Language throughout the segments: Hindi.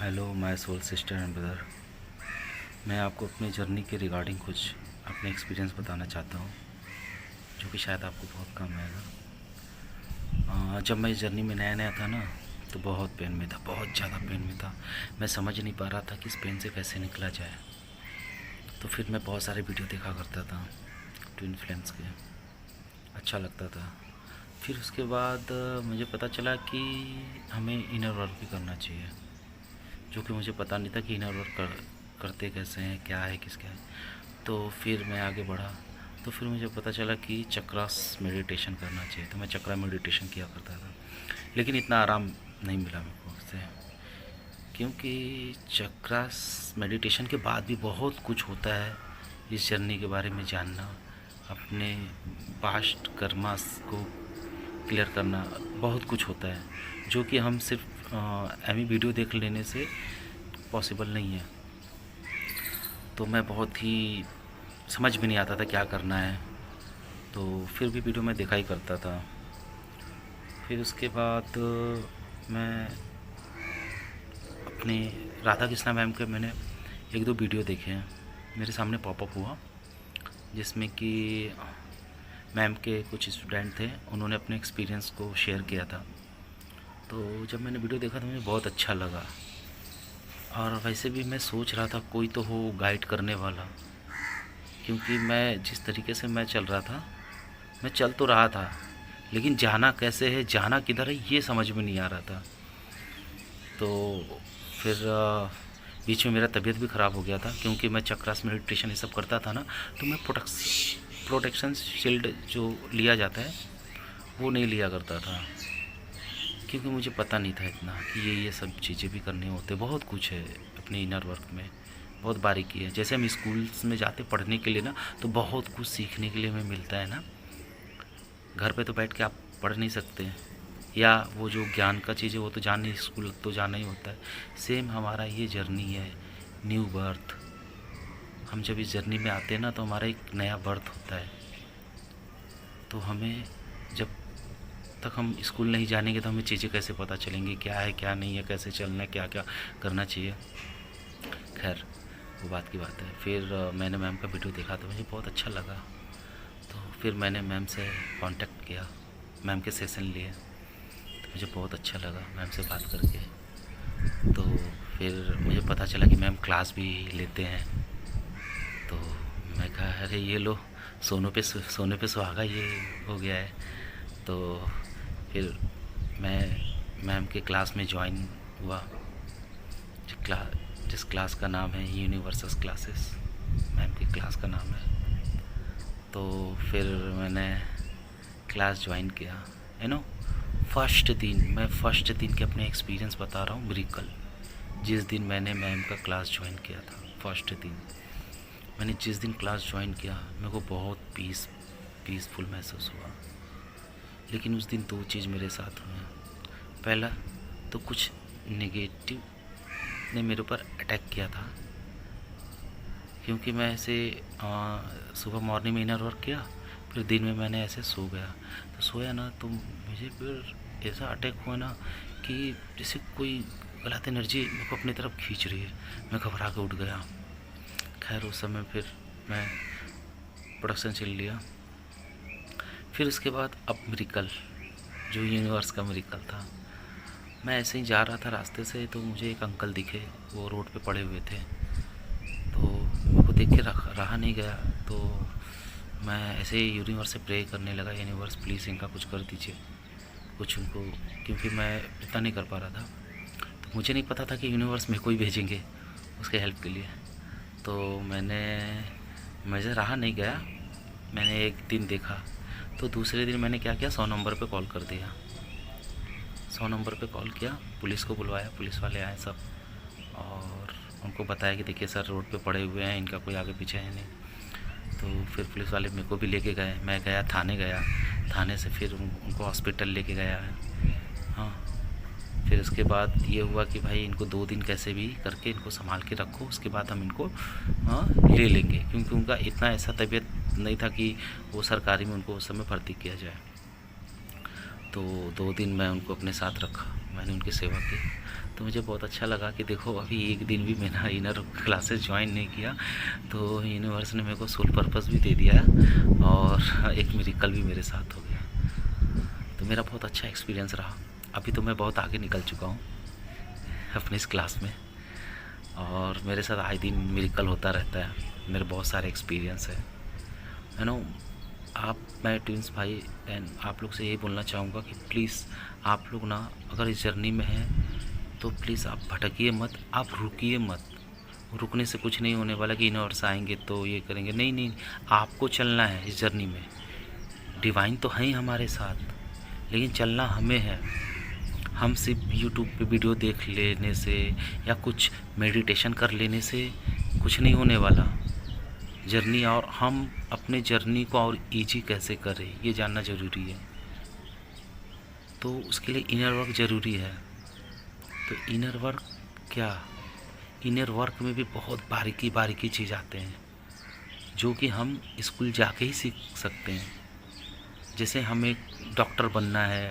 Hello my soul sister and brother. मैं आपको अपनी जर्नी के रिगार्डिंग कुछ अपने एक्सपीरियंस बताना चाहता हूँ जो कि शायद आपको बहुत काम आएगा। जब मैं इस जर्नी में नया नया था ना, तो बहुत पेन में था, बहुत ज़्यादा पेन में था। मैं समझ नहीं पा रहा था कि इस पेन से कैसे निकला जाए। तो फिर मैं बहुत सारे वीडियो देखा करता था ट्विन फ्लेम्स के, अच्छा लगता था। फिर उसके बाद मुझे पता चला कि हमें इनर वर्क भी करना चाहिए, जो कि मुझे पता नहीं था कि इनर वर्क करते कैसे हैं, क्या है, किसका है। तो फिर मैं आगे बढ़ा, तो फिर मुझे पता चला कि चक्रास मेडिटेशन करना चाहिए। तो मैं चक्रा मेडिटेशन किया करता था, लेकिन इतना आराम नहीं मिला मेरे को उससे, क्योंकि चक्रास मेडिटेशन के बाद भी बहुत कुछ होता है। इस जर्नी के बारे में जानना, अपने पास्ट कर्मास को क्लियर करना, बहुत कुछ होता है जो कि हम सिर्फ एमी वीडियो देख लेने से पॉसिबल नहीं है। तो मैं बहुत ही समझ में नहीं आता था क्या करना है, तो फिर भी वीडियो मैं देखा ही करता था। फिर उसके बाद मैं अपने राधा कृष्णा मैम के मैंने एक दो वीडियो देखे हैं, मेरे सामने पॉपअप हुआ, जिसमें कि मैम के कुछ स्टूडेंट थे, उन्होंने अपने एक्सपीरियंस को शेयर किया था। तो जब मैंने वीडियो देखा तो मुझे बहुत अच्छा लगा। और वैसे भी मैं सोच रहा था कोई तो हो गाइड करने वाला, क्योंकि मैं जिस तरीके से मैं चल रहा था, मैं चल तो रहा था, लेकिन जाना कैसे है, जाना किधर है, ये समझ में नहीं आ रहा था। तो फिर बीच में मेरा तबीयत भी ख़राब हो गया था, क्योंकि मैं चक्रास मेडिटेशन ये सब करता था ना, तो मैं प्रोटेक्शन शील्ड जो लिया जाता है वो नहीं लिया करता था, क्योंकि मुझे पता नहीं था इतना कि ये सब चीज़ें भी करनी होते। बहुत कुछ है अपने इनर वर्क में, बहुत बारीकी है। जैसे हम स्कूल्स में जाते पढ़ने के लिए ना, तो बहुत कुछ सीखने के लिए हमें मिलता है ना। घर पे तो बैठ के आप पढ़ नहीं सकते, या वो जो ज्ञान का चीज़ है वो तो जान, स्कूल तो जाना ही होता है। सेम हमारा ये जर्नी है, न्यू बर्थ। हम जब इस जर्नी में आते हैं ना, तो हमारा एक नया बर्थ होता है। तो हमें जब तक हम स्कूल नहीं जानेंगे तो हमें चीज़ें कैसे पता चलेंगी, क्या है क्या नहीं है, कैसे चलना है, क्या क्या करना चाहिए। खैर, वो बात की बात है। फिर मैंने मैम का वीडियो देखा तो मुझे बहुत अच्छा लगा। तो फिर मैंने मैम से कांटेक्ट किया, मैम के सेशन लिए, तो मुझे बहुत अच्छा लगा मैम से बात करके। तो फिर मुझे पता चला कि मैम क्लास भी लेते हैं। तो मैं कहा अरे ये लो, सोने पे सुहागा ये हो गया है। तो फिर मैं मैम के क्लास में ज्वाइन हुआ, जिस क्लास का नाम है यूनिवर्सल क्लासेस, मैम की क्लास का नाम है। तो फिर मैंने क्लास ज्वाइन किया, नो। फर्स्ट दिन के अपने एक्सपीरियंस बता रहा हूँ, मिरेकल। जिस दिन मैंने मैम का क्लास ज्वाइन किया था, फर्स्ट दिन मैंने जिस दिन क्लास ज्वाइन किया, मेरे को बहुत पीसफुल महसूस हुआ। लेकिन उस दिन दो चीज़ मेरे साथ हुई। पहला तो कुछ नेगेटिव ने मेरे ऊपर अटैक किया था, क्योंकि मैं ऐसे सुबह मॉर्निंग में इनर वर्क किया, फिर दिन में मैंने ऐसे सो गया। तो सोया ना, तो मुझे फिर ऐसा अटैक हुआ ना कि जैसे कोई गलत एनर्जी मेरे को अपनी तरफ खींच रही है। मैं घबरा के उठ गया। खैर उस समय फिर मैं प्रोडक्शन चल लिया। फिर उसके बाद अब मिरेकल, जो यूनिवर्स का मिरेकल था। मैं ऐसे ही जा रहा था रास्ते से, तो मुझे एक अंकल दिखे, वो रोड पे पड़े हुए थे। तो मेरे को देख के रहा नहीं गया, तो मैं ऐसे ही यूनिवर्स से प्रे करने लगा, यूनिवर्स प्लीज़ इनका कुछ कर दीजिए, कुछ उनको, क्योंकि मैं इतना नहीं कर पा रहा था। तो मुझे नहीं पता था कि यूनिवर्स मेरे को ही भेजेंगे उसके हेल्प के लिए। तो मुझे रहा नहीं गया, मैंने एक दिन देखा। तो दूसरे दिन मैंने क्या किया, 100 नंबर पे कॉल कर दिया। 100 नंबर पे कॉल किया, पुलिस को बुलवाया, पुलिस वाले आए सब, और उनको बताया कि देखिए सर रोड पे पड़े हुए हैं, इनका कोई आगे पीछे है नहीं। तो फिर पुलिस वाले मेरे को भी लेके गए, मैं गया थाने गया, थाने से फिर उनको हॉस्पिटल लेके गया। हाँ, फिर उसके बाद ये हुआ कि भाई इनको 2 दिन कैसे भी करके इनको संभाल के रखो, उसके बाद हम इनको ले लेंगे, क्योंकि उनका इतना ऐसा तबीयत नहीं था कि वो सरकारी में उनको उस समय भर्ती किया जाए। तो 2 दिन मैं उनको अपने साथ रखा, मैंने उनकी सेवा की। तो मुझे बहुत अच्छा लगा कि देखो अभी एक दिन भी मैंने इनर क्लासेस ज्वाइन नहीं किया तो यूनिवर्स ने मेरे को सोल पर्पस भी दे दिया और एक मिरेकल भी मेरे साथ हो गया। तो मेरा बहुत अच्छा एक्सपीरियंस रहा। अभी तो मैं बहुत आगे निकल चुका हूँ अपनी इस क्लास में और मेरे साथ आए दिन मिरेकल होता रहता है। मेरे बहुत सारे एक्सपीरियंस है नो। मैं ट्विंस भाई एंड आप लोग से यही बोलना चाहूँगा कि प्लीज़ आप लोग ना अगर इस जर्नी में हैं तो प्लीज़ आप भटकिए मत, आप रुकिए मत। रुकने से कुछ नहीं होने वाला कि यूनिवर्स आएंगे तो ये करेंगे, नहीं नहीं, आपको चलना है इस जर्नी में। डिवाइन तो है ही हमारे साथ, लेकिन चलना हमें है। हम सिर्फ यूट्यूब पे वीडियो देख लेने से या कुछ मेडिटेशन कर लेने से कुछ नहीं होने वाला। जर्नी और हम अपने जर्नी को और इजी कैसे करें ये जानना ज़रूरी है। तो उसके लिए इनर वर्क ज़रूरी है। तो इनर वर्क क्या, इनर वर्क में भी बहुत बारीकी बारीकी चीज़ आते हैं जो कि हम स्कूल जाके ही सीख सकते हैं। जैसे हमें डॉक्टर बनना है,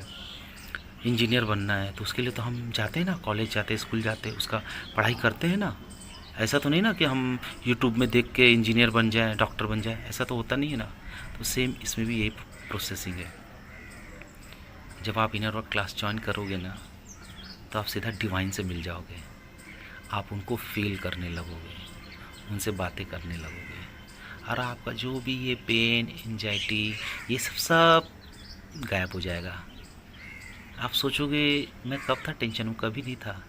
इंजीनियर बनना है, तो उसके लिए तो हम जाते हैं ना, कॉलेज जाते हैं, स्कूल जाते हैं, उसका पढ़ाई करते हैं ना। ऐसा तो नहीं ना कि हम यूट्यूब में देख के इंजीनियर बन जाएं, डॉक्टर बन जाएं, ऐसा तो होता नहीं है ना। तो सेम इसमें भी यही प्रोसेसिंग है। जब आप इनर वर्क क्लास ज्वाइन करोगे ना तो आप सीधा डिवाइन से मिल जाओगे, आप उनको फील करने लगोगे, उनसे बातें करने लगोगे और आपका जो भी ये पेन, एंजाइटी, ये सब गायब हो जाएगा। आप सोचोगे मैं कब था टेंशन में, कभी नहीं था,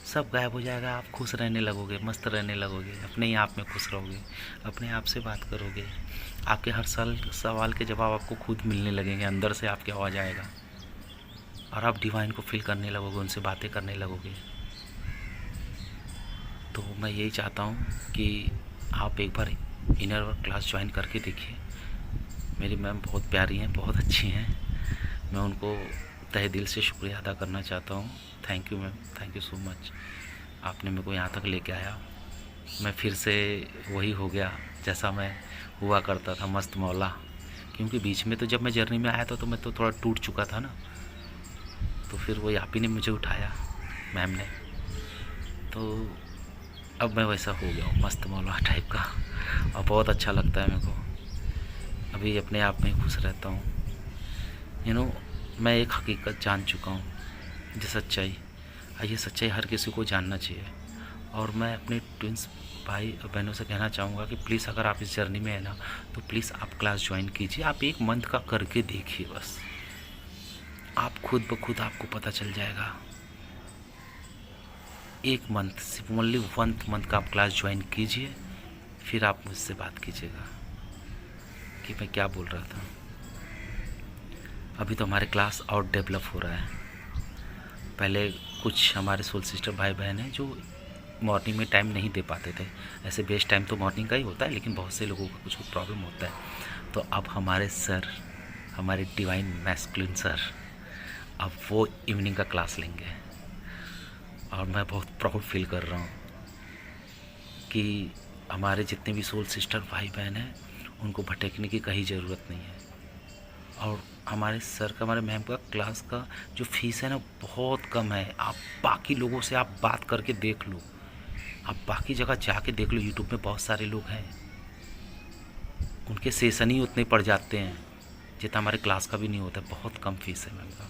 सब गायब हो जाएगा। आप खुश रहने लगोगे, मस्त रहने लगोगे, अपने ही आप में खुश रहोगे, अपने आप से बात करोगे। आपके हर सवाल के जवाब आपको खुद मिलने लगेंगे, अंदर से आपकी आवाज़ आएगा और आप डिवाइन को फील करने लगोगे, उनसे बातें करने लगोगे। तो मैं यही चाहता हूँ कि आप एक बार इनर वर्क क्लास ज्वाइन करके देखिए। मेरी मैम बहुत प्यारी हैं, बहुत अच्छी हैं। मैं उनको तहे दिल से शुक्रिया अदा करना चाहता हूँ। Thank you ma'am, thank you so much. आपने मेरे को यहाँ तक लेके आया। मैं फिर से वही हो गया जैसा मैं हुआ करता था, मस्त मौला। क्योंकि बीच में तो जब मैं जर्नी में आया था तो मैं तो थोड़ा टूट चुका था ना। तो फिर वही आप ही ने मुझे उठाया, मैम ने। तो अब मैं वैसा हो गया हूँ, मस्त मौला टाइप का, और बहुत अच्छा लगता है मेरे को। अभी अपने आप में खुश रहता हूँ। मैं एक हकीकत जान चुका हूँ, ये सच्चाई। ये सच्चाई हर किसी को जानना चाहिए। और मैं अपने ट्विंस भाई और बहनों से कहना चाहूँगा कि प्लीज़ अगर आप इस जर्नी में है ना तो प्लीज़ आप क्लास ज्वाइन कीजिए। आप 1 मंथ का करके देखिए, बस आप खुद ब खुद आपको पता चल जाएगा। 1 मंथ, सिर्फ ओनली 1 मंथ का आप क्लास ज्वाइन कीजिए, फिर आप मुझसे बात कीजिएगा कि मैं क्या बोल रहा था। अभी तो हमारे क्लास और डेवलप हो रहा है। पहले कुछ हमारे सोल सिस्टर भाई बहन हैं जो मॉर्निंग में टाइम नहीं दे पाते थे। ऐसे बेस्ट टाइम तो मॉर्निंग का ही होता है, लेकिन बहुत से लोगों का कुछ प्रॉब्लम होता है। तो अब हमारे सर, हमारे डिवाइन मैस्कुलिन सर, अब वो इवनिंग का क्लास लेंगे। और मैं बहुत प्राउड फील कर रहा हूँ कि हमारे जितने भी सोल सिस्टर भाई बहन हैं उनको भटकने की कहीं ज़रूरत नहीं है। और हमारे सर का, हमारे मैम का क्लास का जो फीस है ना बहुत कम है। आप बाकी लोगों से आप बात करके देख लो, आप बाकी जगह जाके देख लो, यूट्यूब में बहुत सारे लोग हैं, उनके सेशन ही उतने पड़ जाते हैं जितना हमारे क्लास का भी नहीं होता। बहुत कम फीस है मैम का।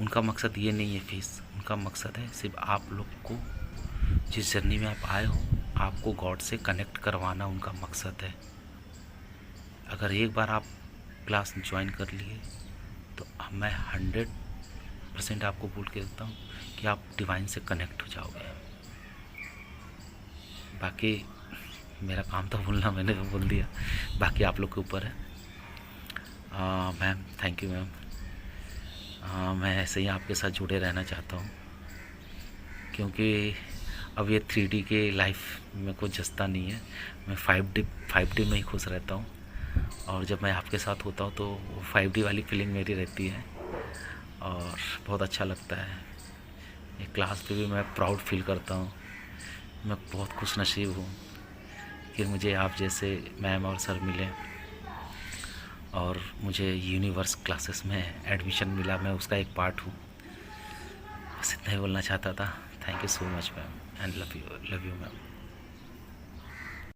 उनका मकसद ये नहीं है फीस, उनका मकसद है सिर्फ आप लोग को, जिस जर्नी में आप आए हो, आपको गॉड से कनेक्ट करवाना उनका मकसद है। अगर एक बार आप क्लास ज्वाइन कर लिए तो मैं 100% आपको बोल के देता हूँ कि आप डिवाइन से कनेक्ट हो जाओगे। बाकी मेरा काम तो बोलना, मैंने तो बोल दिया, बाकी आप लोग के ऊपर है। Ma'am thank you ma'am. मैं ऐसे ही आपके साथ जुड़े रहना चाहता हूँ क्योंकि अब ये 3D के लाइफ में कुछ जचता नहीं है। मैं 5D में ही खुश रहता हूँ। और जब मैं आपके साथ होता हूँ तो वो 5D वाली फीलिंग मेरी रहती है और बहुत अच्छा लगता है। ये क्लास पे भी मैं प्राउड फील करता हूँ। मैं बहुत खुश नसीब हूँ कि मुझे आप जैसे मैम और सर मिले और मुझे यूनिवर्स क्लासेस में एडमिशन मिला, मैं उसका एक पार्ट हूँ। बस इतना ही बोलना चाहता था। Thank you so much ma'am and love you ma'am.